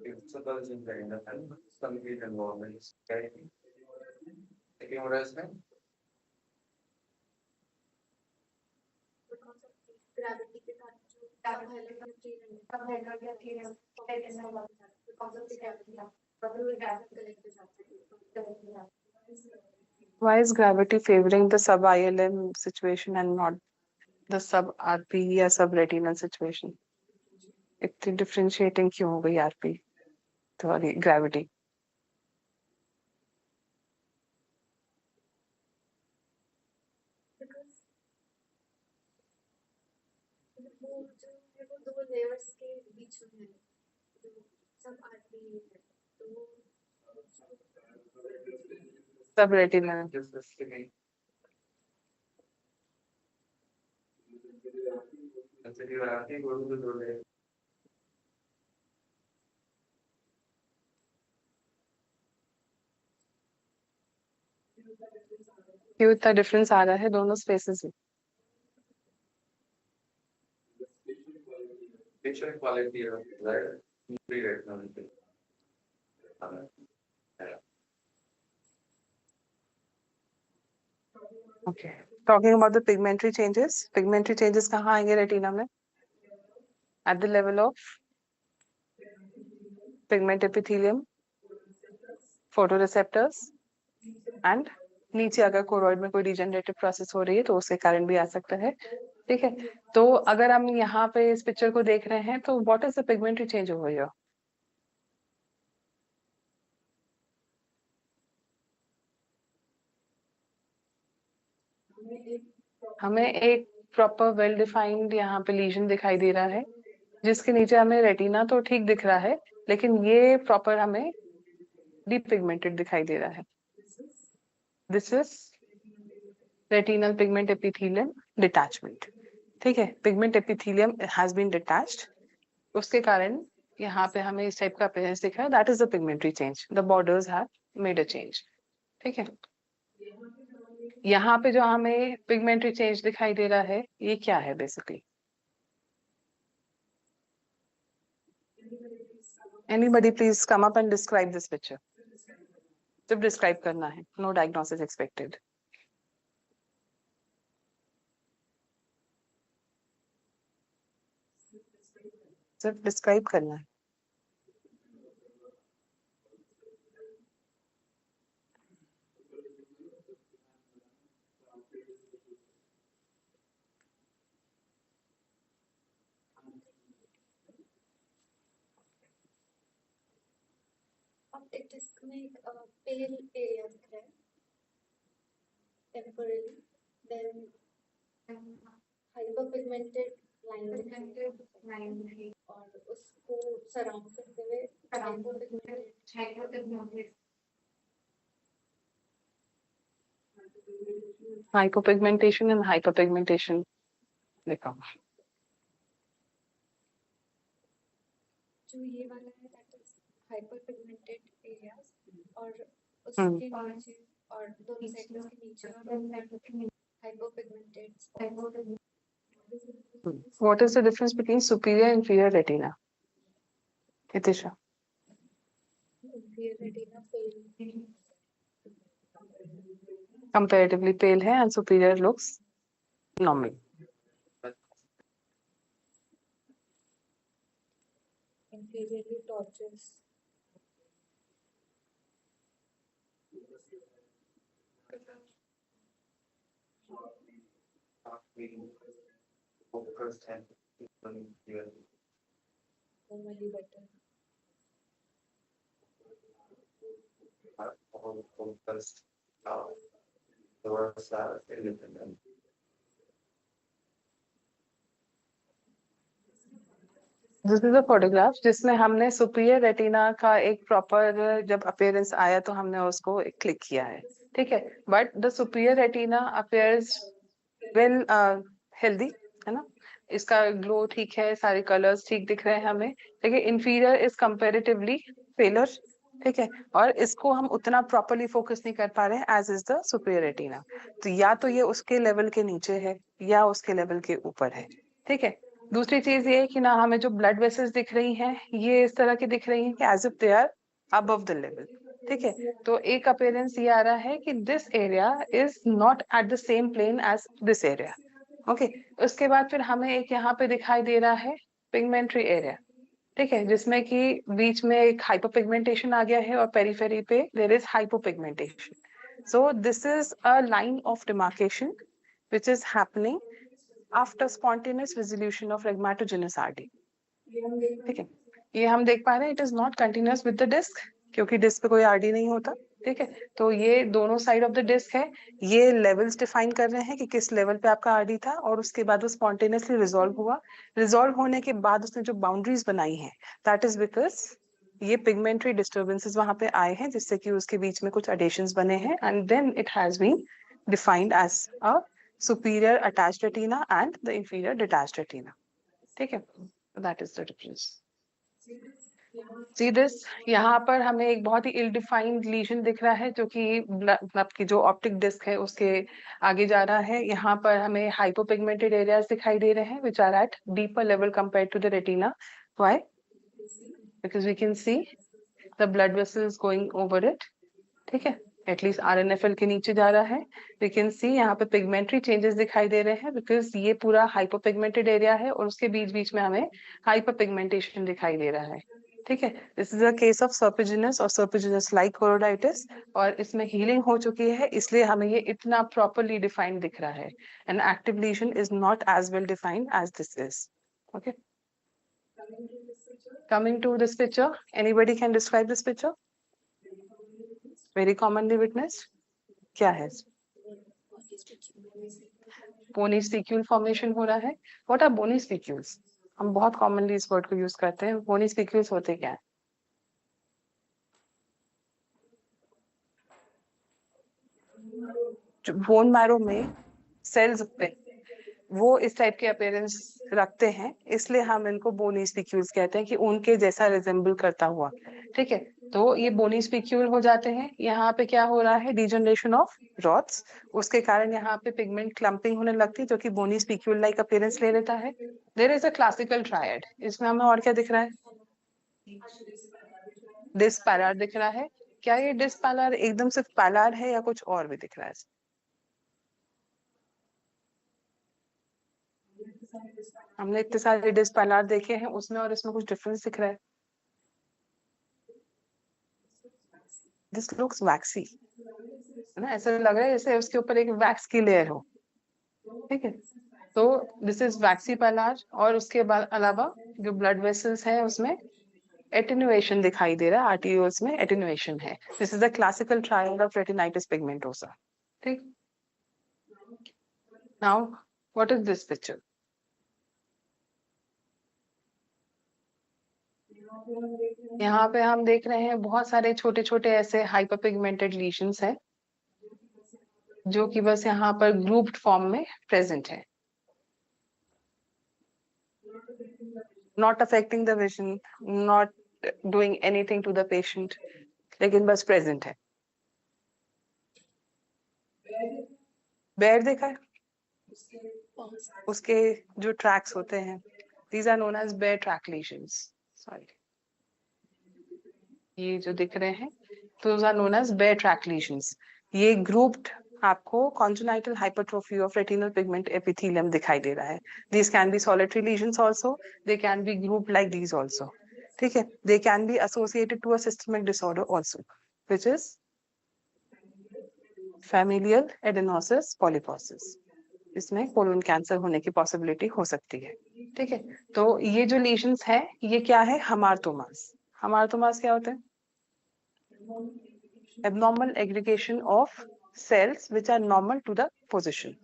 Principles in the independent complete environments. Taking what else, man? Why is gravity favoring the sub ILM situation and not the sub RP या sub retinal situation? इतनी differentiating क्यों हो गई RP, सॉरी ग्रेविटी? दो layers के बीच में है, सब आरपी है, तो सब retinal. Just listening. Consider you are asking, go to the door. क्यों इतना डिफरेंस आ रहा है दोनों स्पेसेस में? Picture quality of light, pre-retinal. Okay, talking about the pigmentary changes, pigmentary changes कहाँ आएंगे रेटिना में? at the level of pigment epithelium, photoreceptors and नीचे अगर कोरोइड में कोई डिजेनरेटिव प्रोसेस हो रही है तो उसके कारण भी आ सकता है। ठीक है, तो अगर हम यहाँ पे इस पिक्चर को देख रहे हैं तो what is the pigmentary change over here? हमें एक प्रॉपर वेल डिफाइंड यहाँ पे लीजन दिखाई दे रहा है, जिसके नीचे हमें रेटिना तो ठीक दिख रहा है, लेकिन ये प्रॉपर हमें डिपिगमेंटेड दिखाई दे रहा है। This is retinal pigment epithelium detachment. ठीक है, pigment epithelium has been detached, उसके कारण यहाँ पे हमें इस टाइप का अपीयरेंस दिख रहा है। That is the pigmentary change, the borders have made a change. ठीक है, यहाँ पे जो हमें पिगमेंटरी चेंज दिखाई दे रहा है ये क्या है basically? Anybody please come up and describe this picture. सिर्फ डिस्क्राइब करना है, नो डायग्नोसिस एक्सपेक्टेड। सिर्फ डिस्क्राइब करना है। ऑप्टिक डिस्क में एक पेल एरिया दिख रहा है टेम्पररी, देन हाइपरपिगमेंटेड लाइन दिख रही है और उसको सराउंड करते हुए हाइपरपिगमेंटेड हाइपोपिगमेंटेशन एंड हाइपरपिगमेंटेशन देखो, जो ये वाला है दैट इज हाइपरपिगमेंटेड एरियाज और उसके नीचे और दोनों सेगमेंट्स के नीचे और hyperpigmented what is the difference between superior and inferior retina? Hitisha, inferior retina pale, comparatively pale है and superior looks normal. inferiorly tortuous, Focused and clear. normally better. All focused. The words are independent. This is a photograph जिसमें हमने superior retina का एक proper जब appearance आया तो हमने उसको क्लिक किया है। ठीक है, but the superior retina appears well healthy, है ना, इसका ग्लो ठीक है, सारे कलर्स ठीक दिख रहे हैं हमें, लेकिन इंफीरियर इज कंपैरेटिवली फेलर। ठीक है, और इसको हम उतना प्रॉपरली फोकस नहीं कर पा रहे हैं as is the superior retina. तो या तो ये उसके लेवल के नीचे है या उसके लेवल के ऊपर है। ठीक है, दूसरी चीज ये है कि ना हमें जो ब्लड वेसल्स दिख रही हैं ये इस तरह की दिख रही हैं कि as if they are above the level. ठीक है, तो एक अपीयरेंस ये आ रहा है कि this area is not at the same plane as this area. Okay, उसके बाद फिर हमें एक यहाँ पे दिखाई दे रहा है पिगमेंटरी एरिया। ठीक है, जिसमें कि बीच में एक हाइपोपिगमेंटेशन आ गया है और पेरिफेरी पे there is hypopigmentation. So this is a line of demarcation which is happening after spontaneous resolution of rhegmatogenous RD. ठीक है, ये हम देख पा रहे हैं it is not continuous with the disc, क्योंकि डिस्क पे कोई आरडी नहीं होता। ठीक है, तो ये दोनों साइड ऑफ द डिस्क है, ये लेवल्स डिफाइन कर रहे हैं कि किस लेवल पे आपका आरडी था और उसके बाद वो स्पॉन्टेनियसली रिजॉल्व हुआ। रिजॉल्व होने के बाद उसने जो बाउंड्रीज बनाई हैं दैट इज बिकॉज ये पिगमेंटरी डिस्टर्बेंसेस वहां पे आए हैं जिससे कि उसके बीच में कुछ एडिशंस बने हैं and then it has been defined as a superior attached retina and the inferior detached retina. ठीक है, that is the difference. See this, यहाँ पर हमें एक बहुत ही ill defined lesion दिख रहा है जो कि आपकी जो ऑप्टिक डिस्क है उसके आगे जा रहा है। यहाँ पर हमें hypopigmented areas दिखाई दे रहे हैं which are at deeper level compared to the retina. Why? Because we can see the blood vessels going over it. ठीक है, एटलीस्ट RNFL के नीचे जा रहा है। वी कैन सी यहाँ पे पिगमेंटरी चेंजेस दिखाई दे रहे हैं बिकॉज ये पूरा हाइपोपिगमेंटेड एरिया है और उसके बीच बीच में हमें हाइपरपिगमेंटेशन दिखाई दे रहा है। ठीक है, this is a case of serpiginous और सर्पिजिनस लाइक कोरोडाइटिस, और इसमें हीलिंग हो चुकी है इसलिए हमें ये इतना प्रॉपरली डिफाइंड दिख रहा है। An active lesion is not as well defined as this is. Okay, coming to this picture, anybody can describe this picture? Very commonly witnessed. क्या है? बोनी स्पिक्यूल फॉर्मेशन हो रहा है। What are bony spicules? हम बहुत कॉमनली इस word को use करते हैं। बोनी स्पिक्यूल्स होते क्या है? जो बोन मैरो में सेल्स पे वो इस टाइप के अपीयरेंस रखते हैं, इसलिए हम इनको बोनी स्पिक्यूल्स कहते हैं कि उनके जैसा रिजेंबल करता हुआ। ठीक है, तो ये बोनी स्पिक्यूल हो जाते हैं। यहाँ पे क्या हो रहा है? डिजनरेशन ऑफ रॉड्स, उसके कारण यहाँ पे पिगमेंट क्लम्पिंग होने लगती है जो कि बोनी स्पिक्यूल लाइक अपीयरेंस ले लेता है। There is a classical triad. इसमें हमें और क्या दिख रहा है? डिस्पैलार दिख रहा है। क्या ये डिस्पैलार एकदम सिर्फ पैलार है या कुछ और भी दिख रहा है? हमने इतने सारे डिस्पैलार देखे हैं, उसमें और इसमें कुछ डिफरेंस दिख रहा है? दिस लुक्स वैक्सी, है ना? ऐसा लग रहा है जैसे उसके ऊपर एक वैक्स की लेयर हो। ठीक है, तो दिस इज वैक्सी पैलार, और उसके बाद अलावा जो ब्लड वेसल्स है उसमें एटेन्युएशन दिखाई दे रहा है। आर्टियोल्स में एटेन्युएशन है। This is the classical triad of retinitis pigmentosa. ठीक, now what is this picture? यहाँ पे हम देख रहे हैं बहुत सारे छोटे छोटे ऐसे हाइपरपिगमेंटेड लीशंस हैं जो कि बस यहाँ पर ग्रुप्ड फॉर्म में प्रेजेंट है, not affecting the vision, not doing anything to the patient, लेकिन बस प्रेजेंट है। बेयर देखा है? उसके जो ट्रैक्स होते हैं, these are known as bear track lesions. Sorry, ये जो दिख रहे हैं those are known as bear track lesions. ये grouped आपको congenital hypertrophy of retinal pigment epithelium दिखाई दे रहा है। These can be solitary lesions also, they can be grouped like these also. ठीक है, they can be associated to a systemic disorder also, which is familial adenosis polyposis. इसमें colon cancer होने की possibility हो सकती है। ठीक है, तो ये जो लीशंस है ये क्या है? हमारतोमास। हमारतोमास क्या होते हैं? Abnormal aggregation of cells which are normal to the position.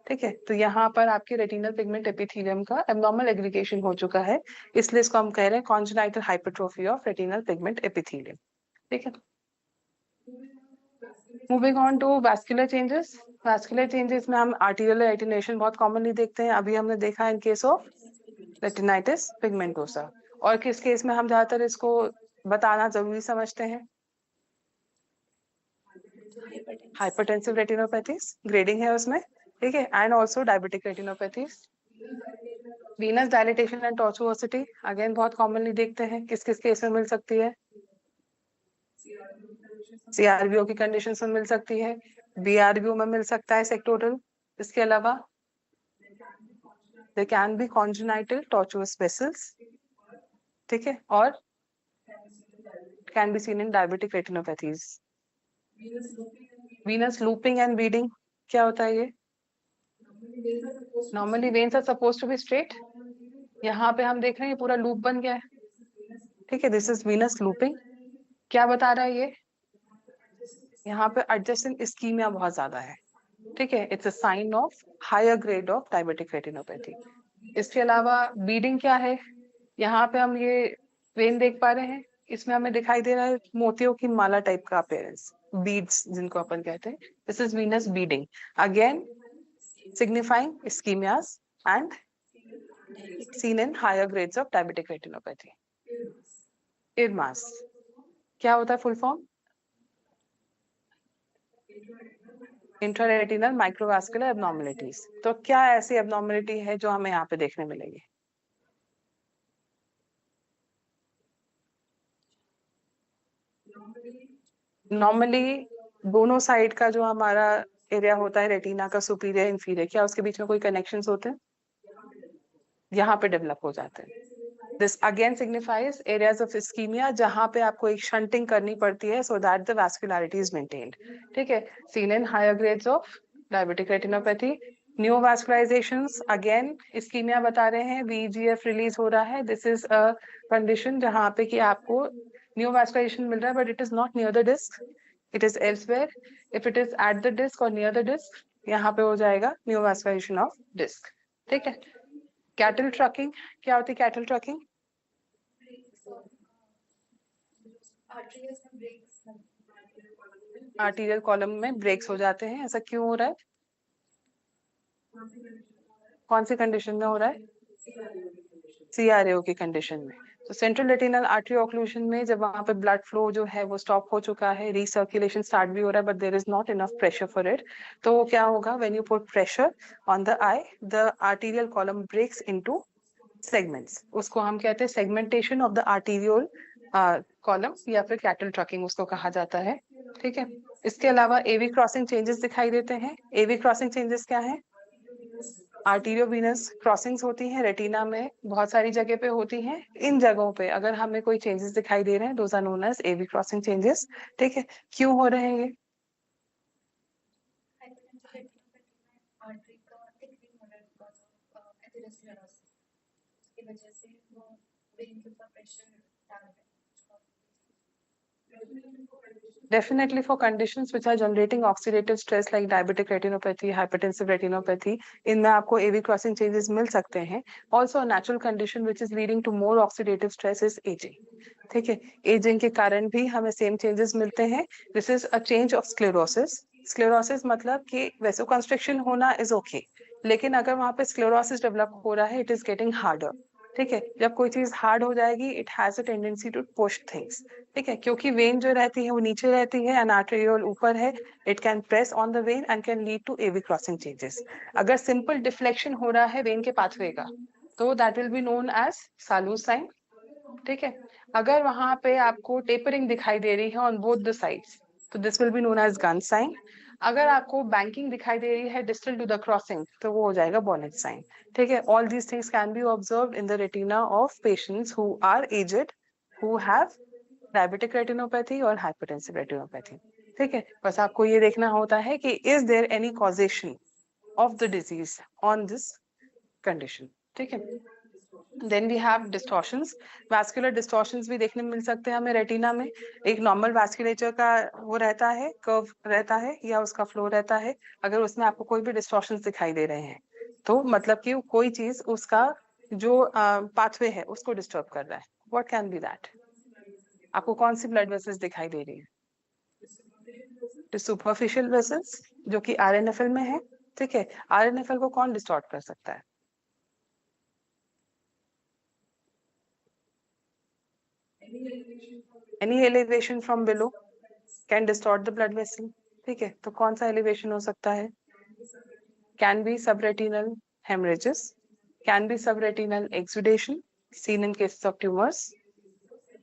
ठीक है, तो यहाँ पर आपके रेटिनल पिगमेंट एपिथेलियम का एबनॉर्मल एग्रीगेशन हो चुका है, इसलिए इसको हम कह रहे हैं congenital hypertrophy of retinal pigment epithelium. ठीक है, moving on to vascular changes. Vascular changes में हम आर्टीरियल एटिनेशन बहुत कॉमनली देखते हैं। अभी हमने देखा in case of retinitis pigmentosa, और किस केस में हम ज्यादातर इसको बताना जरूरी समझते हैं? हाइपरटेंसिव रेटिनोपैथीज, ग्रेडिंग है उसमें। ठीक है, and also diabetic retinopathies. Venous dilatation and tortuosity again बहुत कॉमनली देखते हैं। किस किस केस में मिल सकती है? CRBO की कंडीशन में मिल सकती है, BRBO में मिल सकता है सेक्टोरल। इसके अलावा there can be congenital tortuous vessels, ठीक है, और can be seen in diabetic retinopathies. Venous looping and beading क्या होता है ये? Normally veins are supposed to be straight. यहाँ पे हम देख रहे हैं ये पूरा लूप बन गया है। ठीक है, दिस इज venous looping. क्या बता रहा है ये? यहाँ पे adjacent ischemia बहुत ज्यादा है। ठीक है, it's a sign of higher grade of diabetic retinopathy. इसके अलावा बीडिंग क्या है? यहाँ पे हम ये वेन देख पा रहे हैं, इसमें हमें दिखाई दे रहा है मोतियों की माला टाइप का अपीयरेंस, बीड्स जिनको अपन कहते हैं। This is venous beading, again signifying ischaemias and seen in higher grades of diabetic retinopathy. IRMAS क्या होता है full form? Intraretinal microvascular abnormalities. तो क्या ऐसी एबनॉर्मलिटी है जो हमें यहाँ पे देखने मिलेगी? नॉर्मली दोनों साइड का जो हमारा एरिया होता है रेटिना का, सुपीरियर इंफीरियर, क्या उसके बीच में कोई कनेक्शंस होते हैं? यहाँ पे डेवलप हो जाते हैं. This again signifies areas of ischemia जहाँ पे आपको एक shunting करनी पड़ती है so that the vascularity is maintained. ठीक है. Seen in higher grades of diabetic retinopathy. Neovascularizations again ischemia बता रहे हैं, VEGF release हो रहा है. This is a condition जहाँ पे कि आपको neovascularization मिल रहा है but it is not near the disc. It is elsewhere. If it is at the disc or near the disc, यहाँ पे हो जाएगा neovascularization of disc. ठीक है. Cattle trucking, क्या होती है cattle trucking? आर्टीरियल कॉलम में ब्रेक्स हो जाते हैं. ऐसा क्यों हो रहा है? कौन सी कंडीशन में हो रहा है? CRAO की कंडीशन में. तो सेंट्रल रेटिनल आर्टरी ऑक्लूजन में जब वहां पे ब्लड फ्लो जो है वो स्टॉप हो चुका है, रिसर्कुलेशन स्टार्ट भी हो रहा है, but there is not enough pressure for it. तो क्या होगा? When you put pressure on the eye, the arterial column breaks into segments. उसको हम कहते हैं segmentation of the arterial column या फिर कैटल ट्रकिंग उसको कहा जाता है. ठीक है. इसके अलावा एवी क्रॉसिंग चेंजेस दिखाई देते हैं. एवी क्रॉसिंग चेंजेस क्या है? आर्टीरियोवीनस क्रॉसिंग्स होती हैं रेटिना में, बहुत सारी जगह पे होती हैं. इन जगहों पे अगर हमें कोई चेंजेस दिखाई दे रहे हैं, those are known as AV crossing changes. ठीक है. क्यों हो रहे हैं ये? Definitely for conditions which are generating oxidative stress like diabetic retinopathy, hypertensive retinopathy, इनमें आपको AV crossing changes मिल सकते हैं. Also a natural condition which is leading to more oxidative stress is aging. ठीक है. Aging के कारण भी हमें same changes मिलते हैं. This is a change of sclerosis. Sclerosis मतलब कि vasoconstriction होना is okay, लेकिन अगर वहाँ पे sclerosis develop हो रहा है, it is getting harder. ठीक है. जब कोई चीज हार्ड हो जाएगी, it has a tendency to push things. ठीक है. क्योंकि वेन जो रहती है वो नीचे रहती है एंड आर्टेरियोल ऊपर है, it can press on the vein and can lead to AV crossing changes. अगर सिंपल डिफ्लेक्शन हो रहा है वेन के पाथवे का, तो that will be known as Salus sign. ठीक है. अगर वहां पे आपको टेपरिंग दिखाई दे रही है ऑन बोथ द साइड्स, तो this will be known as gun sign. अगर आपको बैंकिंग दिखाई दे रही है डिस्टल टू द क्रॉसिंग, तो वो हो जाएगा बॉनेट साइन. ठीक है. All these things can be observed in the retina of patients who are aged, who have diabetic retinopathy और हाइपरटेंसिव रेटिनोपैथी. ठीक है. बस आपको ये देखना होता है कि is there any causation of the disease on this condition. ठीक है. Then we have distortions. Vascular distortions भी देखने में मिल सकते हैं हमें रेटिना में. एक नॉर्मल वैस्कुलेचर का वो रहता है, कर्व रहता है या उसका फ्लो रहता है. अगर उसमें आपको कोई भी डिस्टॉर्शंस दिखाई दे रहे हैं, तो मतलब कि कोई चीज उसका जो पाथवे है उसको डिस्टर्ब कर रहा है. What can be that? आपको कौन सी ब्लड वेसल्स दिखाई दे रही है? सुपरफिशियल वेसल्स जो कि RNFL में है. ठीक है. RNFL को कौन डिस्टॉर्ट कर सकता है? Any elevation from below can distort the blood vessel. ठीक है. तो कौन सा एलिवेशन हो सकता है? Can be subretinal hemorrhages, can be subretinal exudation seen in cases of tumors,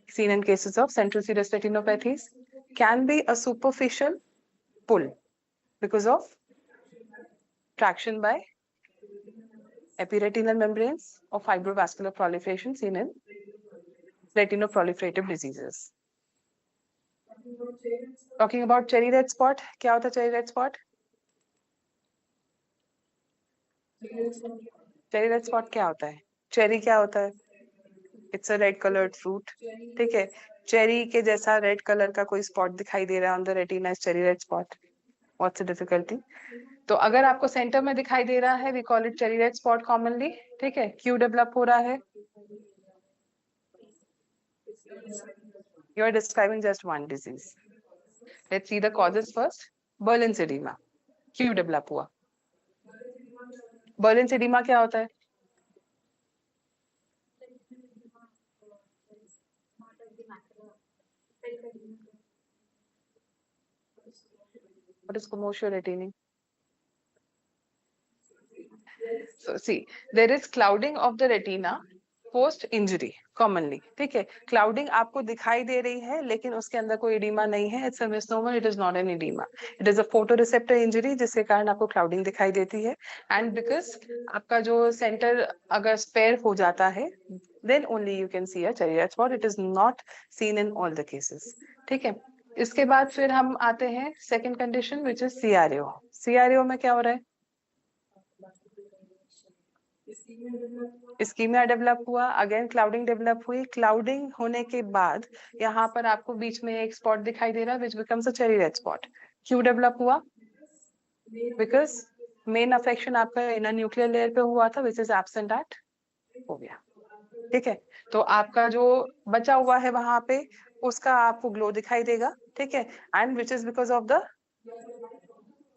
seen in cases of central serous retinopathies, can be a superficial pull because of traction by epiretinal membranes or fibrovascular proliferation seen in retinoproliferative diseases. Talking about cherry red spot, क्या होता है cherry red spot? cherry red spot क्या होता है? cherry क्या होता है? It's a red colored fruit. ठीक है. चेरी के जैसा रेड कलर का कोई स्पॉट दिखाई दे रहा है on the retina is cherry red spot. What's the difficulty? तो अगर आपको सेंटर में दिखाई दे रहा है, we call it cherry red spot commonly. ठीक है. क्यों डेवलप हो रहा है? You are describing just one disease. Let's see the causes first. Berlin's edema. क्यों डेवलप हुआ? Berlin's edema क्या होता है? What is commercial retaining? So see, there is clouding of the retina post injury commonly, ठीक है। Clouding आपको दिखाई दे रही है लेकिन उसके अंदर कोई एडिमा नहीं है, it's a misnomer, it is not an oedema, it is a photo receptor injury जिसके कारण आपको क्लाउडिंग दिखाई देती है। एंड बिकॉज आपका जो सेंटर अगर स्पेयर हो जाता है then only you can see a cherry red spot, it is not seen in all the cases, ठीक है। इसके बाद फिर हम आते हैं second condition which is CRO। CRO में क्या हो रहा है, स्कीमिया डेवलप हुआ, अगेन क्लाउडिंग डेवलप हुई, क्लाउडिंग होने के बाद यहाँ पर आपको बीच में एक स्पॉट दिखाई दे रहा है which becomes a cherry red spot. क्यों डेवलप हुआ, बिकॉज मेन अफेक्शन आपका इनर न्यूक्लियर लेयर पे हुआ था which is absent at fovea, ठीक है। तो आपका जो बचा हुआ है वहां पे उसका आपको ग्लो दिखाई देगा, ठीक है, and which is because of the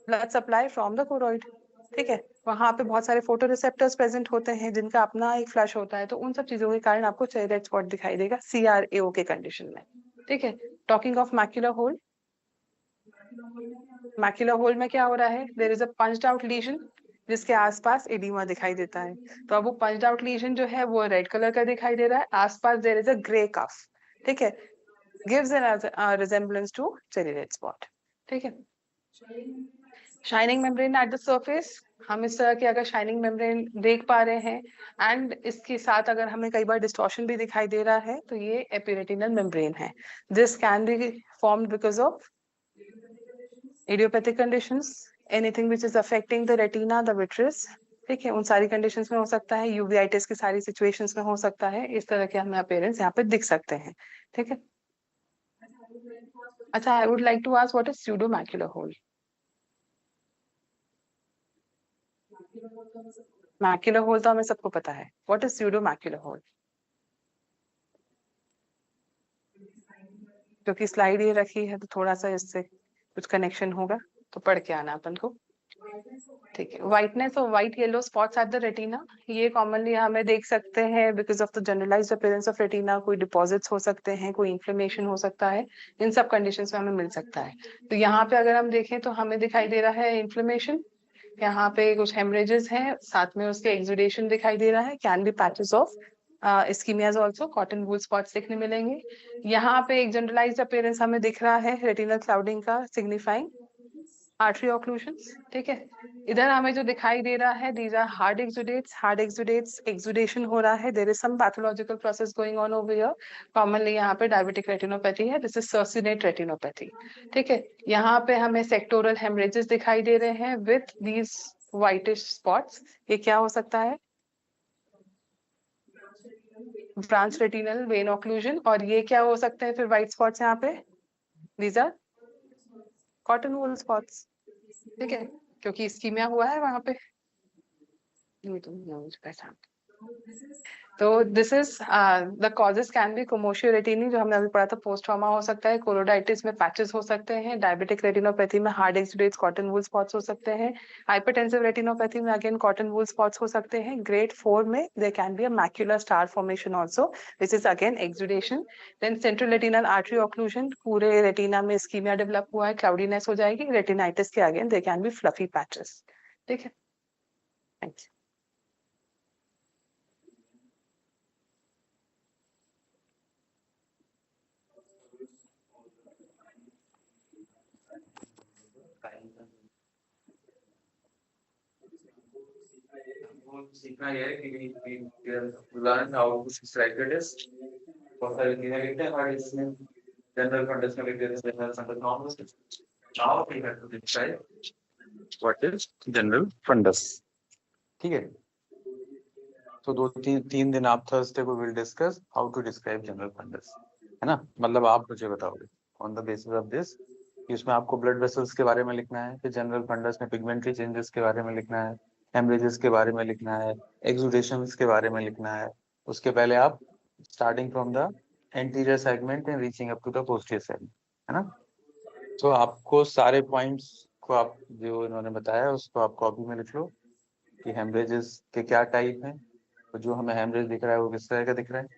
blood supply from the choroid, ठीक है। वहां पे बहुत सारे फोटो रिसेप्टर्स प्रेजेंट होते हैं जिनका अपना एक फ्लश होता है, तो उन सब चीजों के कारण आपको चेरी रेड स्पॉट दिखाई देगा CRAO के कंडीशन में, ठीक है। Talking of macular hole, macular hole में क्या हो रहा है, there is a punched out lesion जिसके आसपास एडिमा दिखाई देता है। तो अब वो पंच्ड आउट लीजन जो है वो रेड कलर का दिखाई दे रहा है, आसपास there is a grey cuff, ठीक है, gives an resemblance to cherry red spot, ठीक है। Shining membrane at the surface, हम इस तरह के अगर शाइनिंग मेम्ब्रेन देख पा रहे हैं एंड इसके साथ अगर हमें कई बार डिस्टॉर्शन भी दिखाई दे रहा है तो ये एपीरेटिनल मेम्ब्रेन है। This can be formed because of idiopathic conditions, anything which is affecting the retina, the vitreous, ठीक है, उन सारी कंडीशंस में हो सकता है, यूवीआइटिस की सारी सिचुएशंस में हो सकता है, इस तरह के हमें अपीयरेंस यहाँ पे दिख सकते हैं, ठीक है। अच्छा, I would like to ask what is pseudo macular hole. Macular hole तो हमें सबको पता है, what is pseudo macular hole, क्योंकि स्लाइड ये रखी है तो थोड़ा सा इससे कुछ कनेक्शन होगा, तो पढ़ के आना अपन को, ठीक है। व्हाइटनेस और white yellow spots at the retina, ये कॉमनली हमें देख सकते हैं because of the generalised appearance of retina, कोई डिपॉजिट्स हो सकते हैं, कोई इन्फ्लेमेशन हो सकता है, इन सब कंडीशंस में हमें मिल सकता है। तो यहाँ पे अगर हम देखें तो हमें दिखाई दे रहा है इन्फ्लेमेशन, यहाँ पे कुछ हेमरेजेस हैं, साथ में उसके एक्सुडेशन दिखाई दे रहा है, can be patches of ischaemias also, cotton wool spots देखने मिलेंगे। यहाँ पे एक जनरलाइज्ड अपीयरेंस हमें दिख रहा है रेटिनल क्लाउडिंग का, सिग्निफाइंग आर्टरी ऑक्लूशंस, ठीक है। इधर हमें जो दिखाई दे रहा है these are hard exudates, hard exudates, exudation हो रहा है, there is some pathological process going on over here, commonly यहाँ पे डायबिटिक रेटिनोपैथी है, दिस इज सर्सिनेट रेटिनोपैथी, ठीक है। यहाँ पे हमें सेक्टोरल हेमरेजेस दिखाई दे रहे हैं विथ दीज व्हाइटिश स्पॉट्स, ये क्या हो सकता है, ब्रांच रेटिनल वेन ऑक्लूजन, और ये क्या हो सकते हैं फिर व्हाइट स्पॉट्स यहाँ पे, these are cotton wool spots, ठीक है, क्योंकि इस्कीमिया हुआ है वहां पे, ये तो मुझे पहचान। तो this is the causes can be commotio retinae, जो हमने अभी पढ़ा था, पोस्ट ट्रॉमा हो सकता है, कोरोडाइटिस में पैचेस हो सकते हैं, डायबिटिक रेटिनोपैथी में hard exudates, cotton wool spots हो सकते हैं, हाइपरटेंसिव रेटिनोपैथी में अगेन कॉटन वूल स्पॉट्स हो सकते हैं, ग्रेड 4 में there can be a macular star formation also, this is again exudation. Then central retinal artery occlusion, पूरे रेटिना में इस्कीमिया डेवलप हुआ है, क्लाउडीनेस हो जाएगी, रेटिनाइटिस के again there can be fluffy patches, ठीक है, थैंक यू। सीखना ये है कि learn how to describe it is बहुत सारे चीजें लिखते हैं और इसमें जनरल फंडस में लिख देते हैं, general fundus normal, now we have to describe what is general fundus, ठीक है। तो तीन दिन आप थर्सडे को will discuss how to describe general fundus, है ना, मतलब आप मुझे बताओगे on the basis of this, इसमें आपको ब्लड वेसल्स के बारे में लिखना है, फिर जनरल फंडस में पिगमेंटरी चेंजेस के बारे में लिखना है, हेमरेजेस के बारे में लिखना है, एक्सुडेशंस के बारे में लिखना है, उसके पहले आप starting from the anterior segment and reaching up to the posterior segment, है ना। तो आपको सारे पॉइंट्स को आप जो इन्होंने बताया उसको आप कॉपी में लिख लो कि हेमरेजेस के क्या टाइप हैं, तो जो हमें हेमरेज दिख रहा है वो किस तरह का दिख रहा है,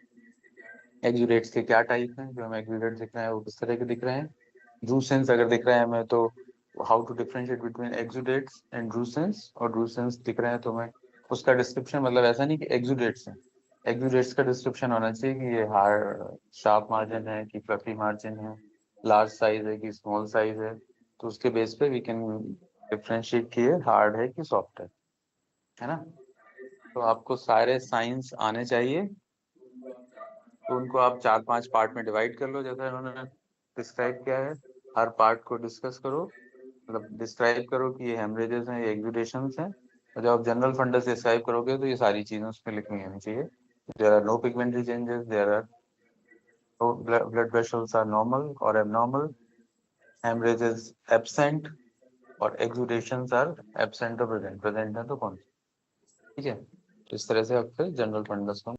एक्सुडेट्स के क्या टाइप हैं, जो हमें एक्सुडेट दिख रहा है वो किस तरह के दिख रहे हैं, ड्रूसेंस अगर दिख रहा है हमें तो how to differentiate between exudates and drusens, और ड्रूसेंस दिख रहे हैं तो मैं उसका डिस्क्रिप्शन, मतलब ऐसा नहीं कि एक्सुडेट्स हैं, एक्यूरेट्स का डिस्क्रिप्शन होना चाहिए कि ये हार्ड शार्प मार्जिन है कि फ्लफी मार्जिन है, लार्ज साइज है कि स्मॉल साइज है, तो उसके बेस पे वी कैन डिफरेंशिएट कि ये हार्ड है कि सॉफ्ट है ना। तो आपको सारे साइंस आने चाहिए, तो उनको आप 4-5 पार्ट में डिवाइड कर लो जैसा उन्होंने डिस्क्राइब किया है। हर पार्ट को डिस्कस करो, मतलब डिस्क्राइब करो कि ये हेमरेजेस हैं, ये एक्सुडेशंस हैं, और जब आप जनरल फंडस डिस्क्राइब करोगे तो ये सारी चीजें उसमें लिखनी आनी चाहिए। There are no pigmentary changes, there are no blood vessels are normal or abnormal, hemorrhage is absent और exudations are absent or present है तो कौन सी, ठीक है। तो इस तरह से आप फिर जनरल फंडस को